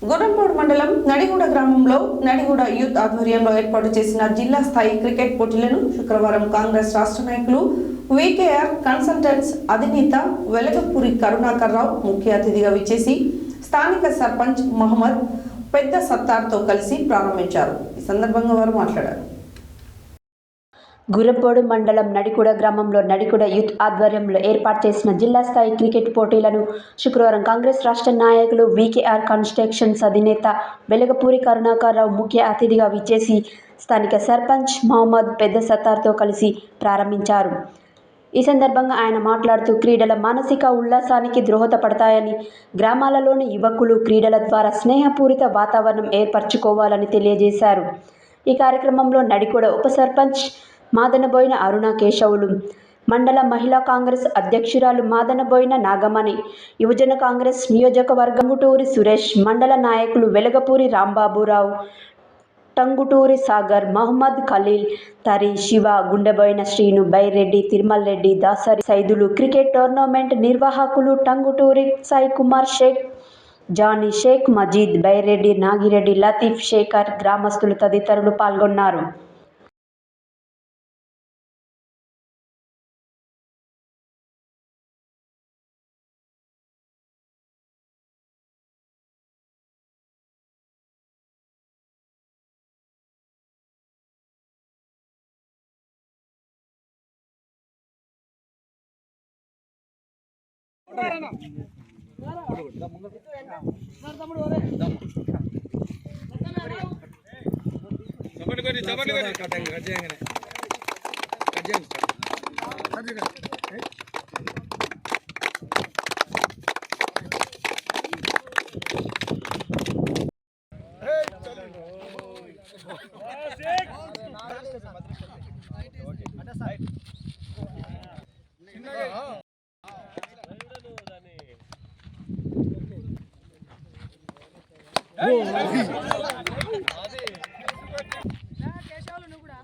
గుర్రంపాడు మండలం నడిగూడ గ్రామంలో నడిగూడ యూత్ ఆధ్వర్యంలో ఏర్పాటు చేసిన జిల్లా స్థాయి క్రికెట్ పోటీలను శుక్రవారం కాంగ్రెస్ రాష్ట్ర నాయకులు వీకేఆర్ కన్సల్టెంట్స్ అధినేత వెలగపూరి కరుణాకర్ రావు ముఖ్య అతిథిగా విచ్చేసి స్థానిక సర్పంచ్ మహమ్మద్ పెద్ద సత్తార్తో కలిసి ప్రారంభించారు. ఈ సందర్భంగా వారు మాట్లాడారు. గుర్రంపాడు మండలం నడిగూడ గ్రామంలో నడిగూడ యూత్ ఆధ్వర్యంలో ఏర్పాటు చేసిన జిల్లా స్థాయి క్రికెట్ పోటీలను శుక్రవారం కాంగ్రెస్ రాష్ట్ర నాయకులు వీకేఆర్ కన్స్ట్రక్షన్స్ అధినేత వెలగపూరి కరుణాకర్ రావు ముఖ్య అతిథిగా విచ్చేసి స్థానిక సర్పంచ్ మహమ్మద్ పెద్ద సత్తార్తో కలిసి ప్రారంభించారు. ఈ సందర్భంగా ఆయన మాట్లాడుతూ క్రీడల మానసిక ఉల్లాసానికి దోహదపడతాయని, గ్రామాలలోని యువకులు క్రీడల ద్వారా స్నేహపూరిత వాతావరణం ఏర్పరచుకోవాలని తెలియజేశారు. ఈ కార్యక్రమంలో నడిగూడ ఉప సర్పంచ్ మాదనబోయిన అరుణ కేశవులు, మండల మహిళా కాంగ్రెస్ అధ్యక్షురాలు మాదనబోయిన నాగమణి, యువజన కాంగ్రెస్ నియోజకవర్గం టంగుటూరి సురేష్, మండల నాయకులు వెలగపూరి రాంబాబురావు, టంగుటూరి సాగర్, మహమ్మద్ ఖలీల్, తరి శివ, గుండెబోయిన శ్రీను, బైరెడ్డి, తిరుమల్ రెడ్డి, దాసరి సైదులు, క్రికెట్ టోర్నమెంట్ నిర్వాహకులు టంగుటూరి సాయి కుమార్ షేక్, జానీ షేక్, మజీద్, బైరెడ్డి, నాగిరెడ్డి, లతీఫ్, శేఖర్, గ్రామస్తులు తదితరులు పాల్గొన్నారు. కేశవులు నువ్వు కూడా